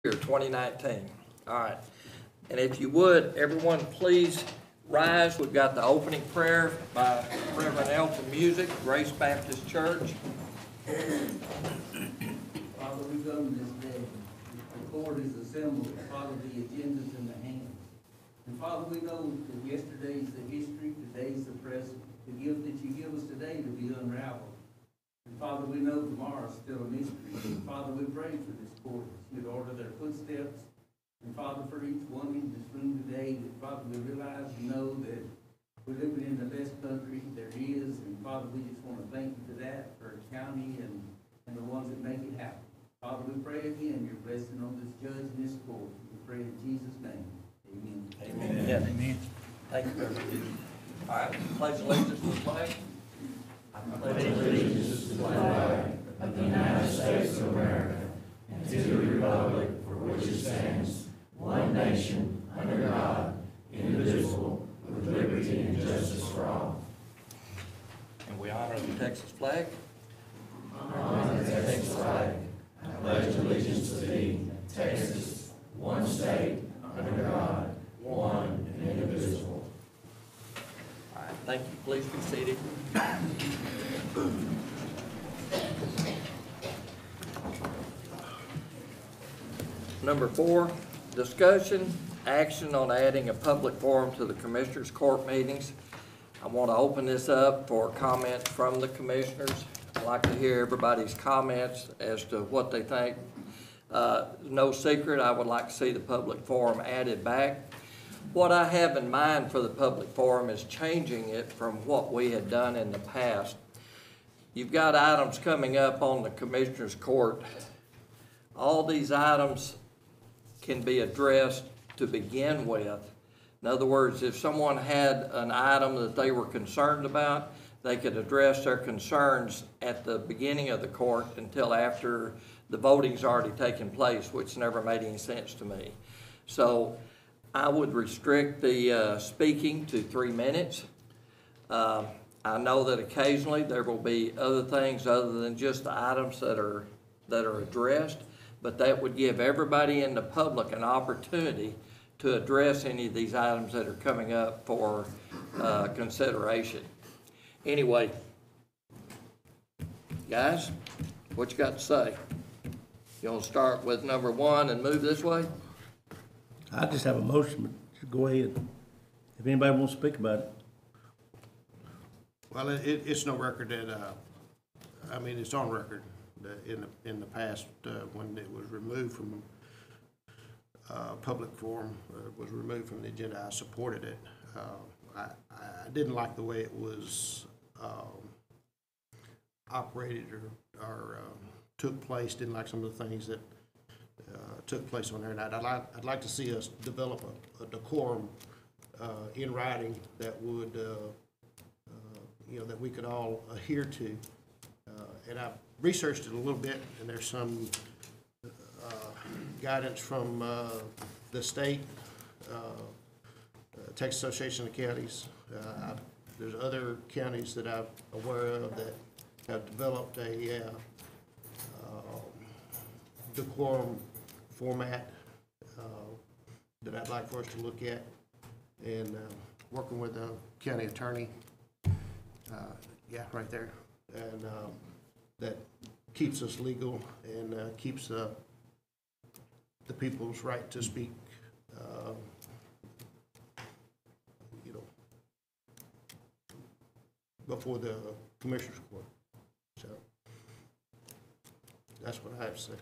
Year 2019. All right. And if you would, everyone please rise. We've got the opening prayer by Reverend Elton Music, Grace Baptist Church. Father, we come this day. The court is assembled. Father, the agenda's in the hands. And Father, we know that yesterday's the history, today's the present. The gift that you give us today to be unraveled. And Father, we know tomorrow's still a mystery. And Father, we pray for this court. You'd order their footsteps. And Father, for each one in this room today, that Father, we realize and know that we're living in the best country there is. And Father, we just want to thank you for that, for the county and the ones that make it happen. Father, we pray again your blessing on this judge and this court. We pray in Jesus' name. Amen. Amen. Yeah. Amen. Thank you, Reverend. All right. Pledge allegiance to the flag. I pledge allegiance to the flag of the United States of America and to the republic for which it stands, one nation, under God, indivisible, with liberty and justice for all. And we honor the Texas flag. Honor the Texas flag. I pledge allegiance to thee, Texas, one state, under God, one and indivisible. All right, thank you. Please be seated. Number 4, discussion, action on adding a public forum to the Commissioners' Court meetings. I want to open this up for comments from the Commissioners. I'd like to hear everybody's comments as to what they think. No secret, I would like to see the public forum added back. What I have in mind for the public forum is changing it from what we had done in the past. You've got items coming up on the Commissioners' Court. All these items can be addressed to begin with. In other words, if someone had an item that they were concerned about, they could address their concerns at the beginning of the court until after the voting's already taken place, which never made any sense to me. So I would restrict the speaking to 3 minutes. I know that occasionally there will be other things other than just the items that are addressed, but that would give everybody in the public an opportunity to address any of these items that are coming up for consideration. Anyway, guys, what you got to say? You want to start with number 1 and move this way? I just have a motion, but just go ahead. If anybody wants to speak about it. Well, it's no record that, I mean, it's on record that in the past, when it was removed from public forum, was removed from the agenda, I supported it. I didn't like the way it was operated or took place. Didn't like some of the things that took place on there. And I'd like to see us develop a decorum in writing that would, that we could all adhere to. And I've researched it a little bit, and there's some guidance from the state, Texas Association of Counties. There's other counties that I'm aware of that have developed a decorum format that I'd like for us to look at, and working with the county attorney, right there, and that keeps us legal and keeps the people's right to speak, before the Commissioners Court. So that's what I have to say.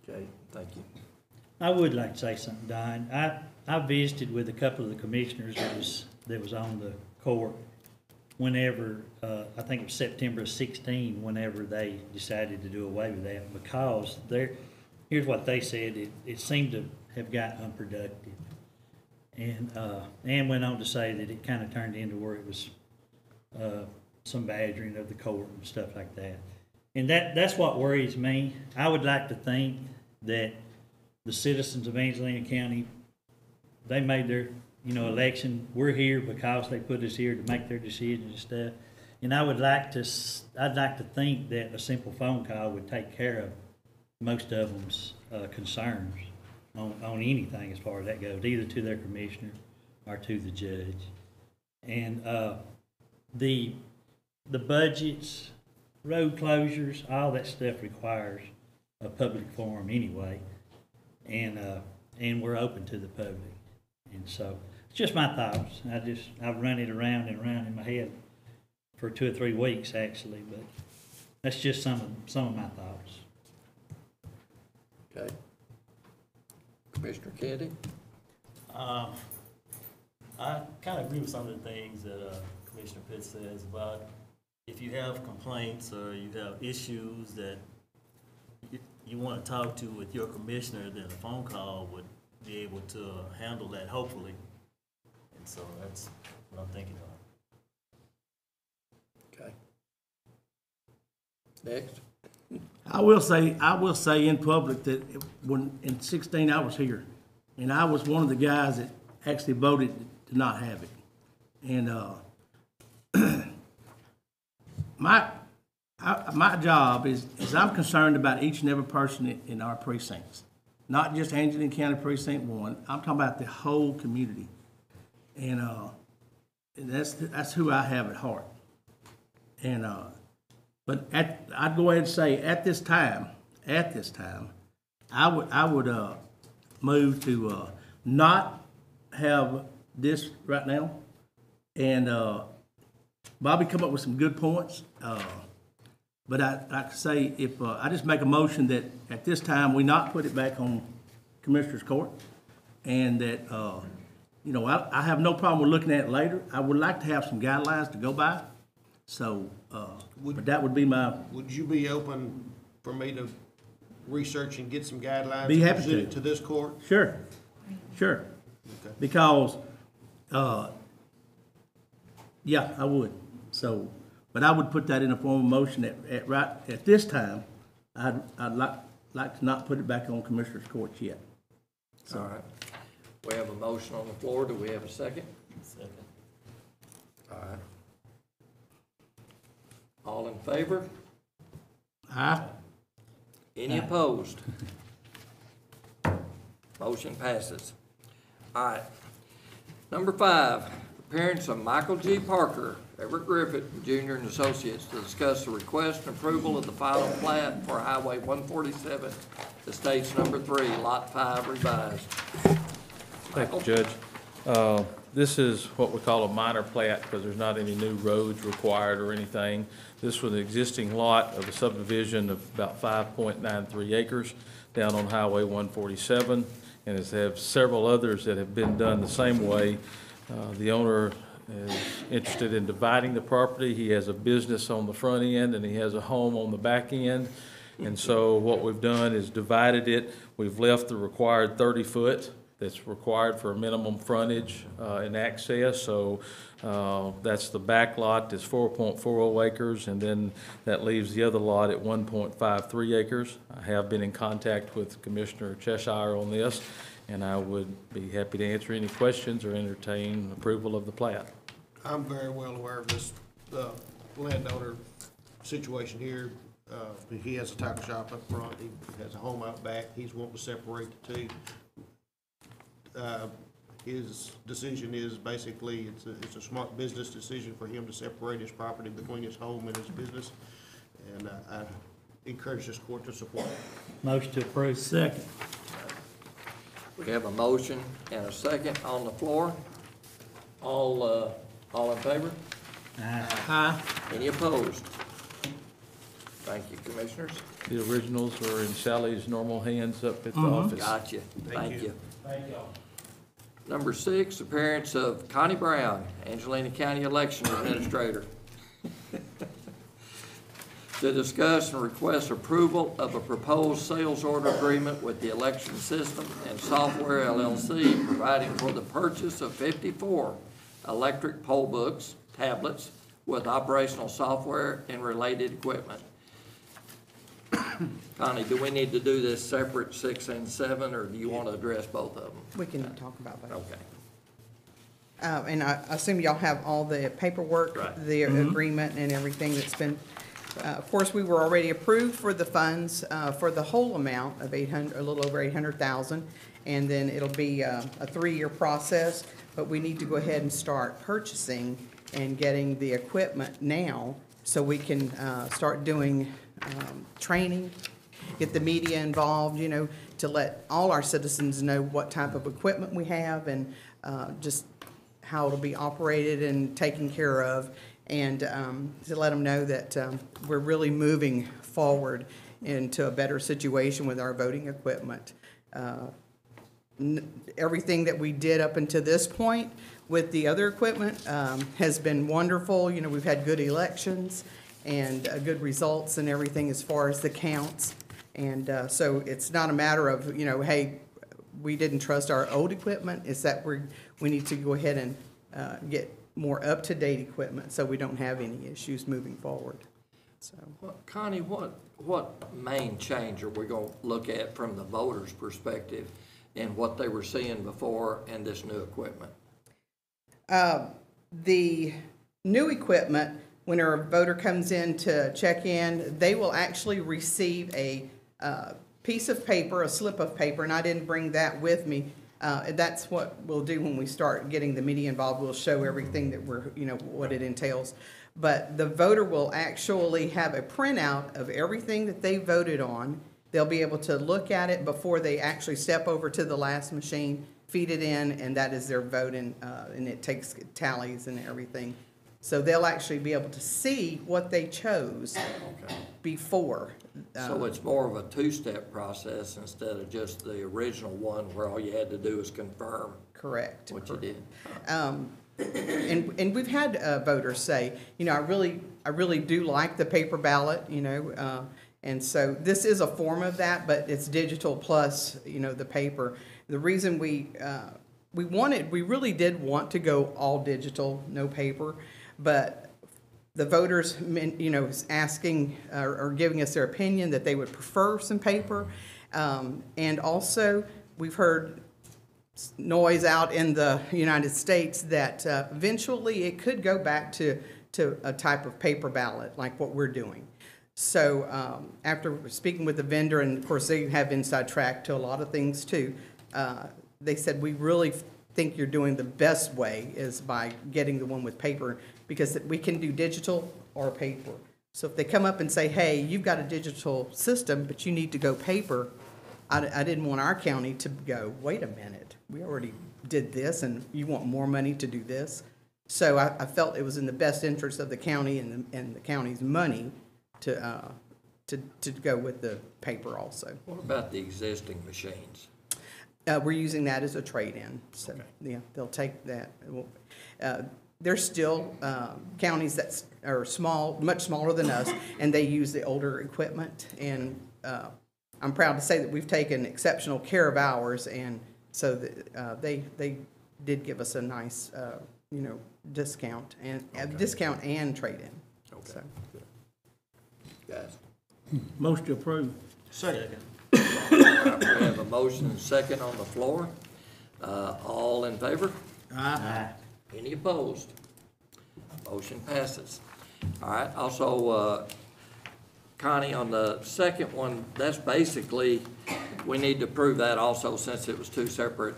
Okay, thank you. I would like to say something, Don. I visited with a couple of the commissioners that was on the court whenever, I think it was September 16, whenever they decided to do away with that, because here's what they said, it seemed to have got unproductive. And Ann went on to say that it kind of turned into where it was some badgering of the court and stuff like that. And that's what worries me. I would like to think that the citizens of Angelina County, they made their election. We're here because they put us here to make their decisions and stuff. And I'd like to think that a simple phone call would take care of most of them's concerns on anything as far as that goes, either to their commissioner or to the judge. And the budgets, road closures, all that stuff requires a public forum anyway, and we're open to the public. And so it's just my thoughts. I've run it around and around in my head for 2 or 3 weeks actually, but that's just some of my thoughts. Okay. Commissioner Kennedy? I kind of agree with some of the things that Commissioner Pitts says about if you have complaints or you have issues that you want to talk to with your commissioner, then a phone call would be able to handle that, hopefully. And so that's what I'm thinking of. Okay. Next. I will say in public that when, in 16, I was here, and I was one of the guys that actually voted to not have it. And, my job is I'm concerned about each and every person in our precincts, not just Angelina County Precinct 1. I'm talking about the whole community. And that's who I have at heart. And, but I'd go ahead and say at this time, I would move to not have this right now. And Bobby come up with some good points. But I say if I just make a motion that at this time we not put it back on Commissioner's Court, and that I have no problem with looking at it later. I would like to have some guidelines to go by. So, but that would be my. Would you be open for me to research and get some guidelines? Be happy presented to. To this court? Sure. Okay. Because, yeah, I would. So, but I would put that in a form of motion at this time. I'd like to not put it back on Commissioner's Court yet. All right. We have a motion on the floor. Do we have a second? Second. All right. All in favor? Aye. Any opposed? Motion passes. All right. Number 5, appearance of Michael G. Parker, Everett Griffith Jr. and Associates to discuss the request and approval of the final plat for Highway 147, Estates Number 3, Lot 5 revised. Thank you, Judge. This is what we call a minor plat because there's not any new roads required or anything. This was an existing lot of a subdivision of about 5.93 acres down on Highway 147, and has have several others that have been done the same way. The owner is interested in dividing the property. He has a business on the front end and he has a home on the back end. And so what we've done is divided it. We've left the required 30-foot that's required for a minimum frontage and access. So that's the back lot that's 4.40 acres, and then that leaves the other lot at 1.53 acres. I have been in contact with Commissioner Cheshire on this, and I would be happy to answer any questions or entertain approval of the plat. I'm very well aware of this landowner situation here. He has a tackle shop up front. He has a home out back. He's wanting to separate the two. His decision is basically, it's a smart business decision for him to separate his property between his home and his business. And I encourage this court to support it. Motion to approve. Second. We have a motion and a second on the floor. All in favor? Aye. Any opposed? Thank you, Commissioners. The originals are in Sally's normal hands up at the office. Gotcha. Thank you. Thank y'all. Number 6, appearance of Connie Brown, Angelina County Election Administrator, to discuss and request approval of a proposed sales order agreement with the Election System and Software LLC, providing for the purchase of 54 electric poll books, tablets, with operational software and related equipment. Connie, do we need to do this separate, 6 and 7, or do you want to address both of them? We can talk about that. Okay. And I assume y'all have all the paperwork, Right. the agreement and everything that's been Of course, we were already approved for the funds for the whole amount of a little over 800,000, and then it'll be a 3-year process, but we need to go ahead and start purchasing and getting the equipment now so we can start doing training, get the media involved, you know, to let all our citizens know what type of equipment we have and just how it'll be operated and taken care of, and to let them know that we're really moving forward into a better situation with our voting equipment. Everything that we did up until this point with the other equipment has been wonderful. You know, we've had good elections and good results and everything as far as the counts. And so it's not a matter of, you know, hey, we didn't trust our old equipment. It's that we need to go ahead and get more up-to-date equipment so we don't have any issues moving forward. So, Well, Connie, what main change are we gonna look at from the voters' perspective in what they were seeing before and this new equipment? the new equipment, when a voter comes in to check in, they will actually receive a piece of paper, a slip of paper, and I didn't bring that with me. That's what we'll do when we start getting the media involved. We'll show everything that we're, you know, what it entails. But the voter will actually have a printout of everything that they voted on. They'll be able to look at it before they actually step over to the last machine, feed it in, and that is their vote, and it takes tallies and everything. So they'll actually be able to see what they chose before. So it's more of a two-step process instead of just the original one where all you had to do is confirm Correct. what you did. And we've had voters say, you know, I really do like the paper ballot, you know, and so this is a form of that, but it's digital plus, you know, the paper. The reason we really did want to go all digital, no paper, but the voters, you know, asking or giving us their opinion that they would prefer some paper, and also we've heard noise out in the United States that eventually it could go back to a type of paper ballot like what we're doing. So after speaking with the vendor, and of course they have inside track to a lot of things too, they said, we really think you're doing the best way is by getting the one with paper, because we can do digital or paper. So if they come up and say, hey, you've got a digital system, but you need to go paper, I didn't want our county to go, wait a minute, we already did this and you want more money to do this. So I felt it was in the best interest of the county and the county's money to go with the paper also. What about the existing machines? We're using that as a trade-in, so, yeah, they'll take that. There's still counties that are small, much smaller than us, and they use the older equipment, and I'm proud to say that we've taken exceptional care of ours, and so they did give us a nice, you know, discount and trade-in. Okay. So. Guys? Motion approved. Second. We have a motion and second on the floor. All in favor? Aye. Any opposed? Motion passes. All right, also, Connie, on the second one, that's basically, we need to prove that also since it was two separate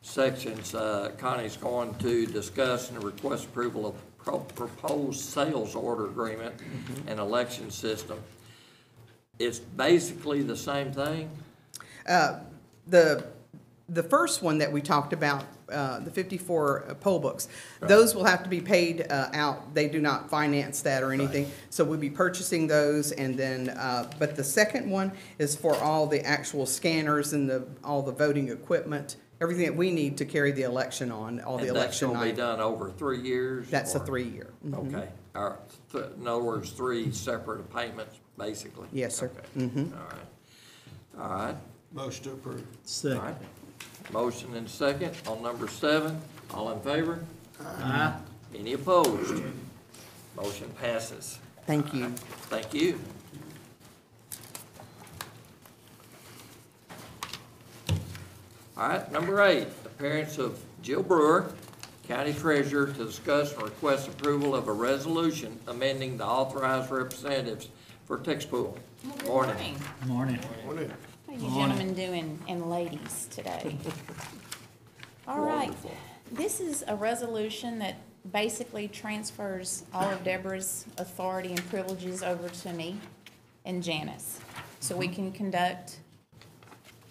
sections. Connie's going to discuss and request approval of proposed sales order agreement and election system. It's basically the same thing? The first one that we talked about, the 54 poll books, those will have to be paid out. They do not finance that or anything. Right. So we'll be purchasing those, and then, but the second one is for all the actual scanners and all the voting equipment, everything that we need to carry the election on, all the election And that's going to be done over 3 years? That's a 3-year. Mm-hmm. Okay. All right. In other words, 3 separate payments, basically? Yes, sir. Okay. Mm-hmm. All right. All right. Motion to approve. All right. Second. Motion and second on number 7. All in favor? Aye. Any opposed? Motion passes. Thank you. Thank you. All right, number 8, appearance of Jill Brewer, county treasurer to discuss and request approval of a resolution amending the authorized representatives for text pool. Good Morning. Morning. Morning. How are you gentlemen doing, and ladies, today? All right, Wonderful. this is a resolution that basically transfers all of Deborah's authority and privileges over to me and Janice. So we can conduct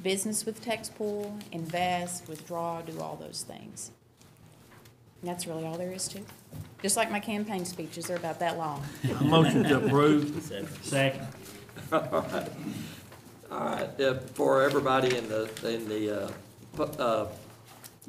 business with text pool, invest, withdraw, do all those things. And that's really all there is to it. Just like my campaign speeches, they're about that long. Motion to approve. Second. All right, for everybody in the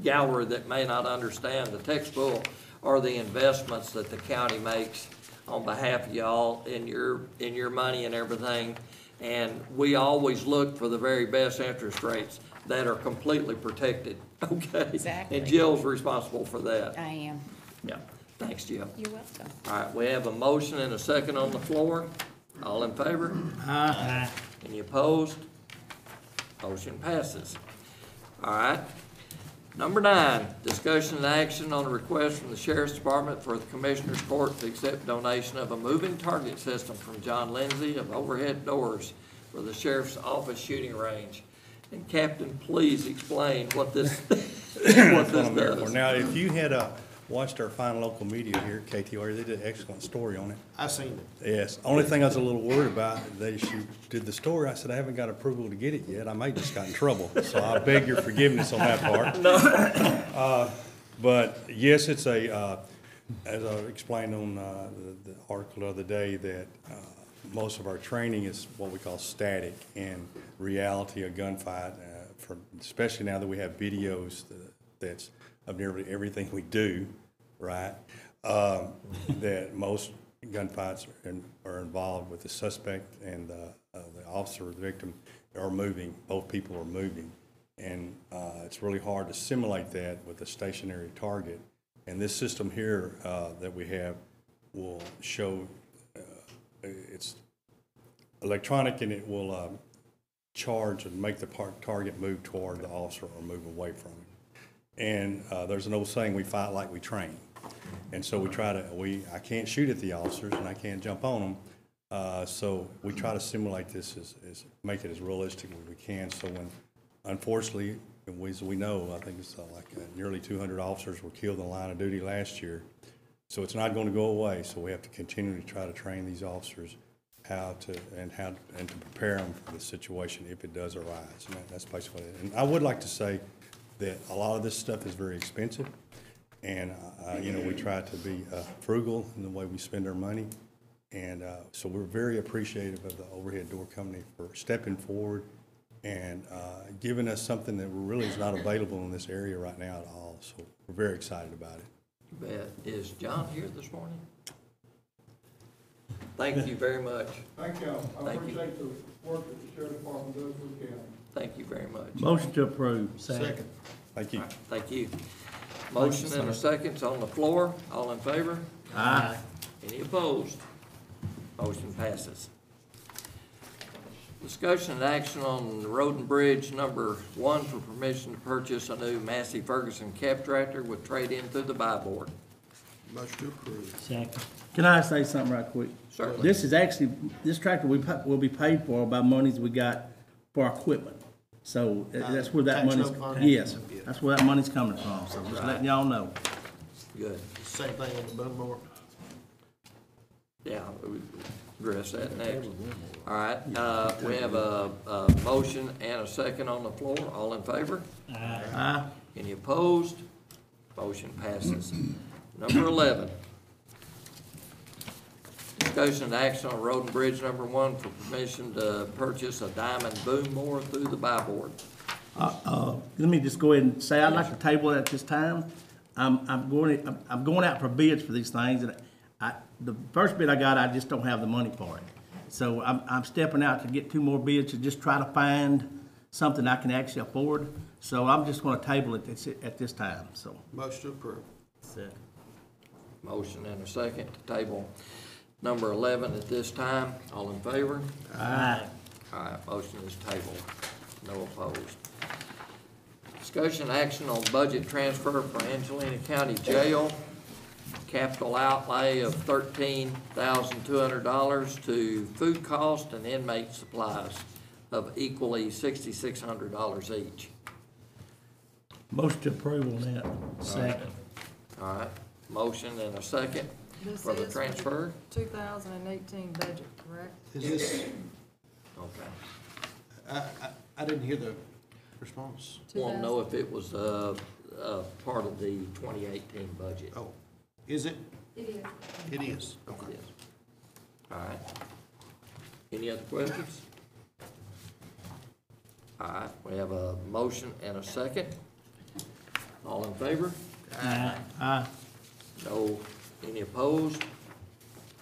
gallery that may not understand, the text pool are the investments that the county makes on behalf of y'all in your money and everything. And we always look for the very best interest rates that are completely protected, okay? Exactly. And Jill's responsible for that. I am. Yeah, thanks, Jill. You're welcome. All right, we have a motion and a second on the floor. All in favor? Aye. Any opposed? Motion passes. All right. Number 9, discussion and action on a request from the Sheriff's Department for the Commissioner's Court to accept donation of a moving target system from John Lindsay of Overhead Doors for the Sheriff's Office shooting range. And Captain, please explain what this, what this does. Now, if you had watched our fine local media here, KTR, they did an excellent story on it. I seen it. Yes, only thing I was a little worried about, they did the story, I said, I haven't got approval to get it yet, I might just got in trouble, so I beg your forgiveness on that part. But yes, it's as I explained on the article the other day, that most of our training is what we call static, and reality of gunfight, especially now that we have videos that's of nearly everything we do, right? That most gunfights are involved with the suspect and the officer or the victim are moving. Both people are moving. And it's really hard to simulate that with a stationary target. And this system here that we have will show, it's electronic, and it will charge and make the target move toward the officer or move away from it. And there's an old saying, we fight like we train. And so we try to, I can't shoot at the officers and I can't jump on them. So we try to simulate this make it as realistic as we can. So when, unfortunately, as we know, I think it's nearly 200 officers were killed in the line of duty last year. So it's not going to go away. So we have to continue to try to train these officers how to prepare them for the situation if it does arise. And that's basically it. And I would like to say that a lot of this stuff is very expensive, and we try to be frugal in the way we spend our money, and so we're very appreciative of the Overhead Door Company for stepping forward and giving us something that really is not available in this area right now at all. So we're very excited about it. You bet. Is John here this morning? Thank you very much. Thank you. I Thank you. appreciate the work that the sheriff department does for the county. Thank you very much. Motion to approve. Second. Thank you. All right, thank you. Motion and a second is on the floor. All in favor? Aye. Any opposed? Motion passes. Discussion and action on the Road and Bridge number 1 for permission to purchase a new Massey Ferguson cab tractor with trade-in through the buy board. Motion to approve. Second. Can I say something right quick? Certainly. This tractor will be paid for by monies we got for our equipment. So that's where that Tax money's, note fund? yes, that's where that money's coming from. So just letting y'all know. Good. Same thing on the Bunmore. Yeah, we'll address that next. All right, we have a motion and a second on the floor. All in favor? Aye. Any opposed? Motion passes. Number 11. Discussion and action on Road and Bridge number 1 for permission to purchase a diamond boom mower through the buy board. Let me just go ahead and say, I'd like to table it at this time. I'm going out for bids for these things, and the first bid I got, I just don't have the money for it. So I'm stepping out to get 2 more bids to just try to find something I can actually afford. So I'm just gonna table it at this time, so. Motion to approve. Second. Motion and a second to table number 11 at this time. All in favor? Aye. All right, motion is tabled. No opposed. Discussion action on budget transfer for Angelina County Jail. Capital outlay of $13,200 to food cost and inmate supplies of equally $6,600 each. Motion to approve on that. Second. All right, motion and a second This for the is transfer. 2018 budget, correct? Is this, Okay. I didn't hear the response. Want to know if it was, part of the 2018 budget. Oh, is it? It is. It is, okay. Yes. All right. Any other questions? All right, we have a motion and a second. All in favor? Aye. No, any opposed?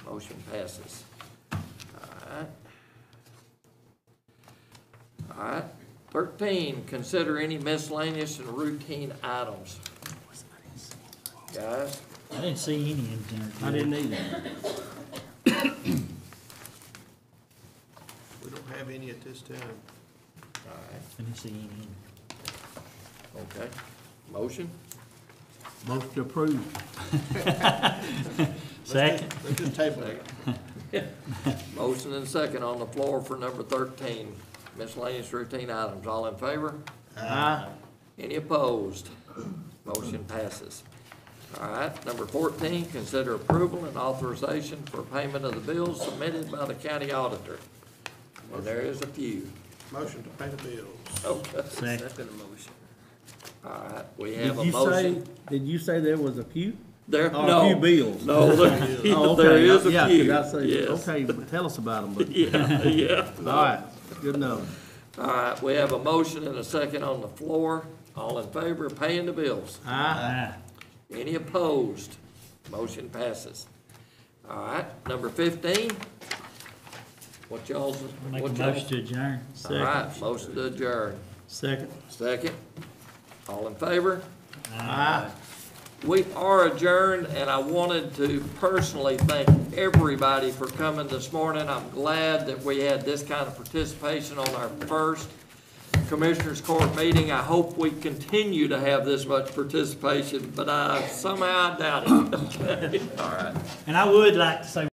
Motion passes. All right. All right. 13, consider any miscellaneous and routine items. Guys? I didn't see any in there. I didn't either. We don't have any at this time. All right, I didn't see any in okay. Motion? Motion to approve. Second. Let's just table it. Motion and second on the floor for number 13, miscellaneous routine items. All in favor? Aye. Any opposed? Motion passes. All right, number 14, consider approval and authorization for payment of the bills submitted by the county auditor. And there is a few. Motion to pay the bills. Okay. Second. All right, we have a Did you say, motion. did you say there was a few? There, Oh, no. a few bills? No, there Oh, okay. there is a Yeah, few. 'cause I say, Yes. okay, but tell us about them, but, Yeah, yeah. all right, good enough. All right, we have a motion and a second on the floor. All in favor of paying the bills? Aye. Any opposed? Motion passes. All right, number 15. What y'all's, Make a what y'all? motion to adjourn. All right, motion to adjourn. Second. Second. All in favor? Aye. We are adjourned, and I wanted to personally thank everybody for coming this morning. I'm glad that we had this kind of participation on our first Commissioners Court meeting. I hope we continue to have this much participation, but somehow I doubt it. Okay, all right. And I would like to say